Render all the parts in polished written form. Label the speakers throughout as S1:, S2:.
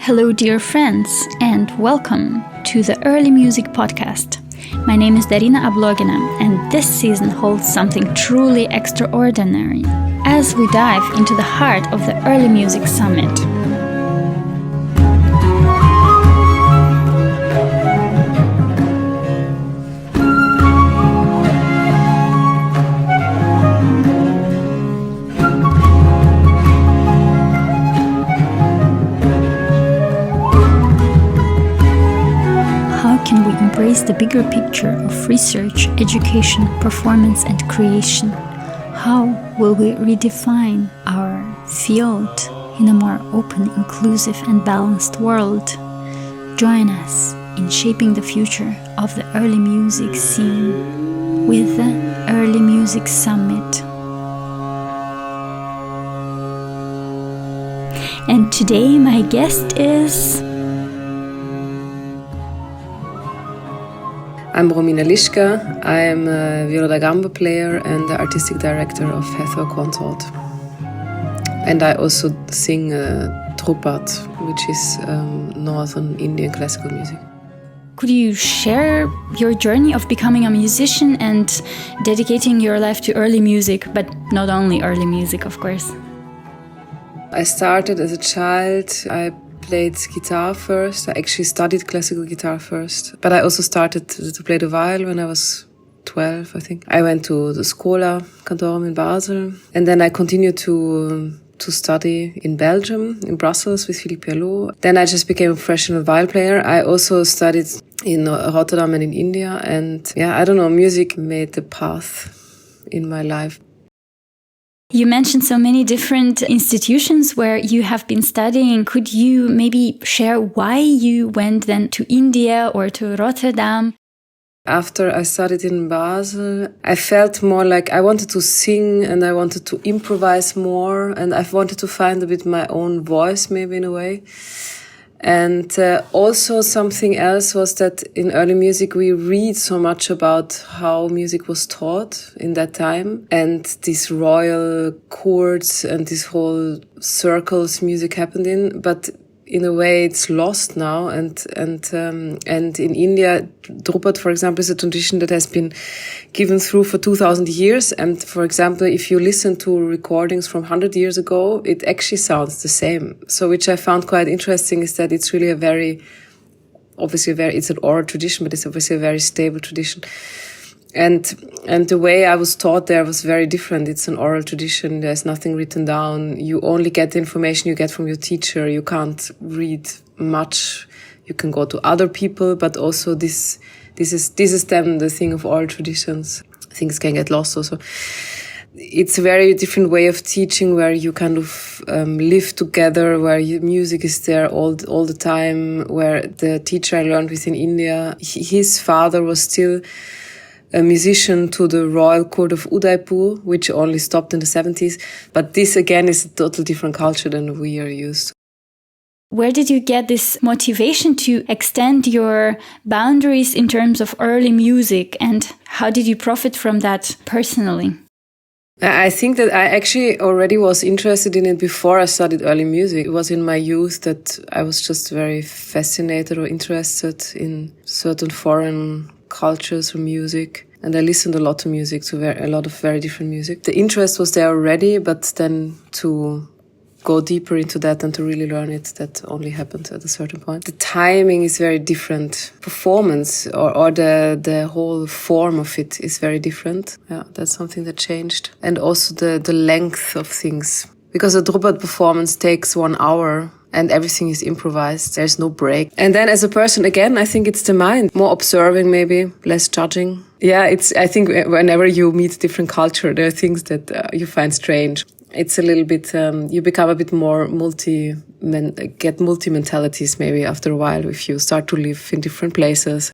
S1: Hello, dear friends, and welcome to the Early Music Podcast. My name is Darina Ablogina, and this season holds something truly extraordinary as we dive into the heart of the Early Music Summit. Can we embrace the bigger picture of research, education, performance, and creation? How will we redefine our field in a more open, inclusive, and balanced world? Join us in shaping the future of the early music scene with the Early Music Summit. And today my guest is...
S2: I'm Romina Lischka. I am a viola da gamba player and the artistic director of Hathor Consort. And I also sing Dhrupad, which is northern Indian classical music.
S1: Could you share your journey of becoming a musician and dedicating your life to early music, but not only early music, of course?
S2: I started as a child. I played guitar first. I actually studied classical guitar first, but I also started to play the viol when I was 12, I think. I went to the Schola Cantorum in Basel, and then I continued to study in Belgium, in Brussels with Philippe Yalot. Then I just became a professional viol player. I also studied in Rotterdam and in India, and I don't know, music made the path in my life.
S1: You mentioned so many different institutions where you have been studying. Could you maybe share why you went then to India or to Rotterdam?
S2: After I studied in Basel, I felt more like I wanted to sing and I wanted to improvise more, and I wanted to find a bit my own voice, maybe in a way. And also something else was that in early music we read so much about how music was taught in that time, and these royal courts and this whole circles music happened in, but in a way it's lost now. And in India, Dhrupad, for example, is a tradition that has been given through for 2000 years. And for example, if you listen to recordings from 100 years ago, it actually sounds the same. So which I found quite interesting is that it's really it's an oral tradition, but it's obviously a very stable tradition. And the way I was taught there was very different. It's an oral tradition. There's nothing written down. You only get the information you get from your teacher. You can't read much. You can go to other people, but also this is then the thing of oral traditions. Things can get lost also. It's a very different way of teaching where you kind of live together, where music is there all the time, where the teacher I learned with in India, his father was still a musician to the royal court of Udaipur, which only stopped in the 70s. But this again is a totally different culture than we are used to.
S1: Where did you get this motivation to extend your boundaries in terms of early music, and how did you profit from that personally?
S2: I think that I actually already was interested in it before I studied early music. It was in my youth that I was just very fascinated or interested in certain foreign cultures or music. And I listened a lot to music, to a lot of very different music. The interest was there already, but then to go deeper into that and to really learn it, that only happened at a certain point. The timing is very different. Performance or the whole form of it is very different. Yeah, that's something that changed. And also the length of things. Because a Dhrupad performance takes 1 hour and everything is improvised. There's no break. And then as a person, again, I think it's the mind. More observing maybe, less judging. Yeah, I think whenever you meet different culture, there are things that you find strange. It's a little bit, you become a bit more get multi-mentalities maybe after a while if you start to live in different places.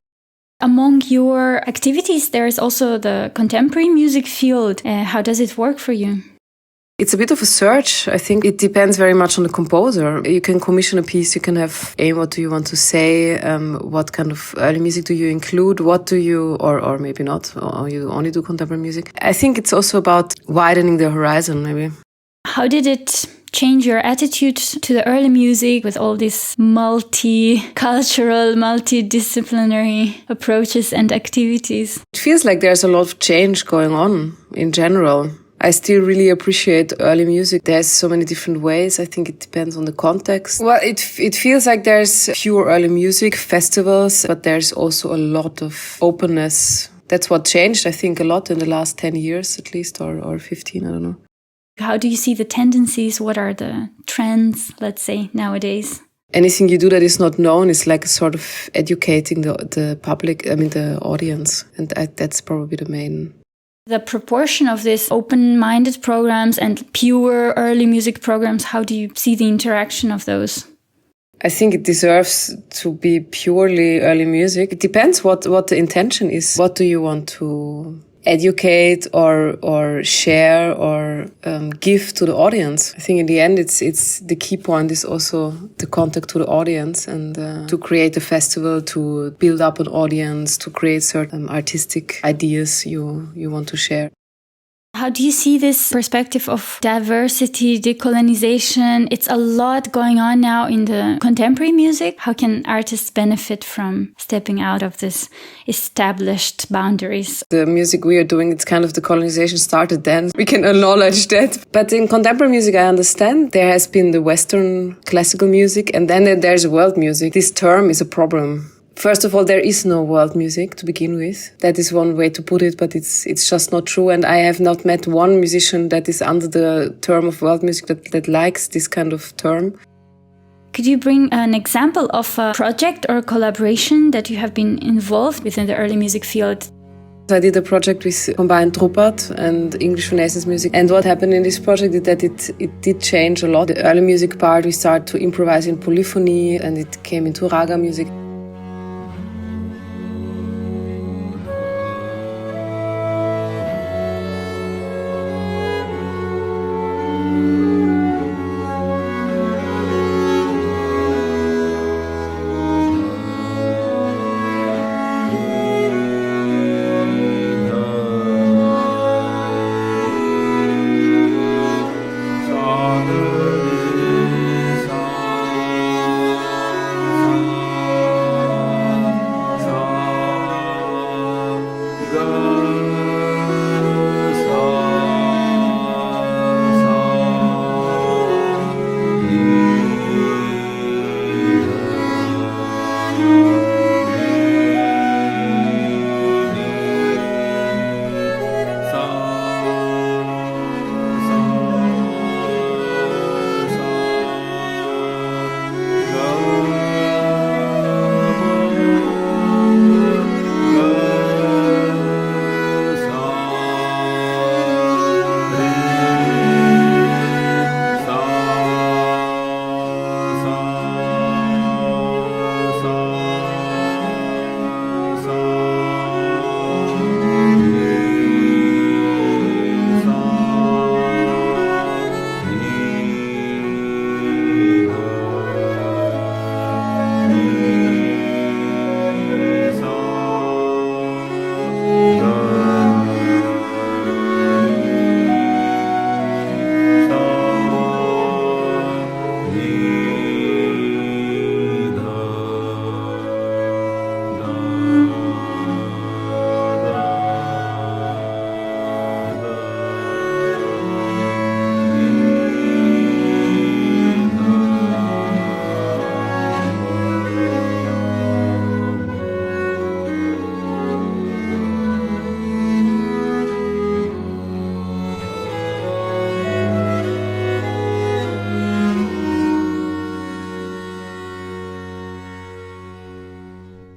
S1: Among your activities, there is also the contemporary music field. How does it work for you?
S2: It's a bit of a search. I think it depends very much on the composer. You can commission a piece, you can have aim, what do you want to say, what kind of early music do you include, what do you, or maybe not, or you only do contemporary music. I think it's also about widening the horizon, maybe.
S1: How did it change your attitude to the early music with all these multicultural, multidisciplinary approaches and activities?
S2: It feels like there's a lot of change going on in general. I still really appreciate early music. There's so many different ways. I think it depends on the context. Well, it feels like there's pure early music festivals, but there's also a lot of openness. That's what changed, I think, a lot in the last 10 years at least, or 15, I don't know.
S1: How do you see the tendencies? What are the trends, let's say, nowadays?
S2: Anything you do that is not known is like sort of educating the public, the audience. And that's probably the main.
S1: The proportion of these open-minded programs and pure early music programs, how do you see the interaction of those?
S2: I think it deserves to be purely early music. It depends what the intention is. What do you want to educate or share or give to the audience? I think in the end, it's the key point is also the contact to the audience and to create a festival, to build up an audience, to create certain artistic ideas you want to share.
S1: How do you see this perspective of diversity, decolonization? It's a lot going on now in the contemporary music. How can artists benefit from stepping out of this established boundaries?
S2: The music we are doing, it's kind of the colonization started then. We can acknowledge that. But in contemporary music, I understand there has been the Western classical music and then there's world music. This term is a problem. First of all, there is no world music to begin with. That is one way to put it, but it's just not true. And I have not met one musician that is under the term of world music that likes this kind of term.
S1: Could you bring an example of a project or a collaboration that you have been involved within the early music field?
S2: I did a project with combined Dhrupad and English Renaissance music. And what happened in this project is that it did change a lot. The early music part, we started to improvise in polyphony and it came into Raga music.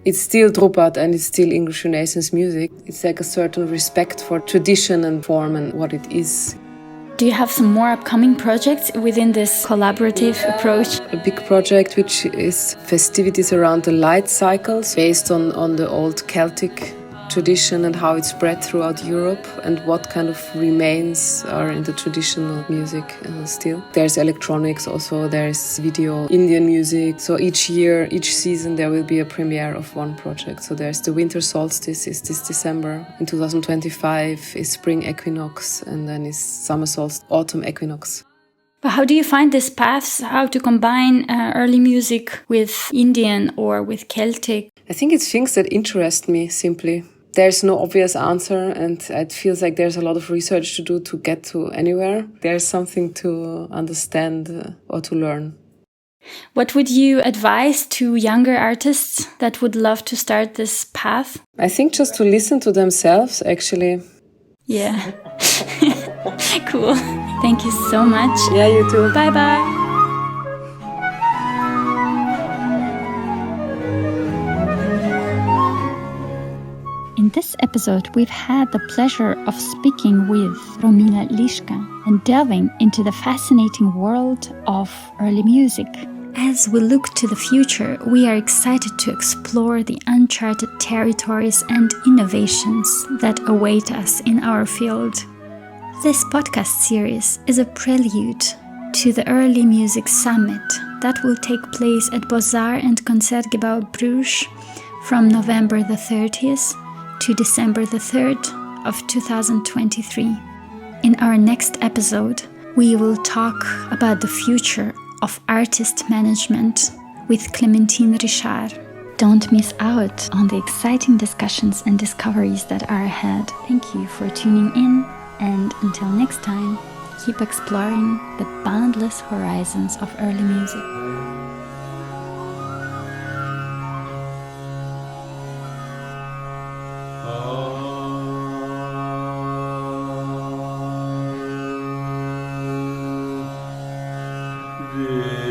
S2: It's still Dhrupad and it's still English Renaissance music. It's like a certain respect for tradition and form and what it is.
S1: Do you have some more upcoming projects within this collaborative approach?
S2: A big project which is festivities around the light cycles based on the old Celtic tradition and how it spread throughout Europe and what kind of remains are in the traditional music still. There's electronics also, there's video, Indian music. So each year, each season there will be a premiere of one project. So there's the winter solstice is this December. In 2025 is spring equinox and then is summer solstice, autumn equinox.
S1: But how do you find these paths? How to combine early music with Indian or with Celtic?
S2: I think it's things that interest me, simply. There's no obvious answer, and it feels like there's a lot of research to do to get to anywhere. There's something to understand or to learn.
S1: What would you advise to younger artists that would love to start this path?
S2: I think just to listen to themselves, actually.
S1: Yeah. Cool. Thank you so much.
S2: Yeah, you too.
S1: Bye-bye. In this episode, we've had the pleasure of speaking with Romina Lischka and delving into the fascinating world of early music. As we look to the future, we are excited to explore the uncharted territories and innovations that await us in our field. This podcast series is a prelude to the Early Music Summit that will take place at Beaux-Arts and Concertgebouw Bruges from November the 30th to December the 3rd of 2023. In our next episode, we will talk about the future of artist management with Clémentine Richard. Don't miss out on the exciting discussions and discoveries that are ahead. Thank you for tuning in, and until next time, keep exploring the boundless horizons of early music.
S3: Yeah.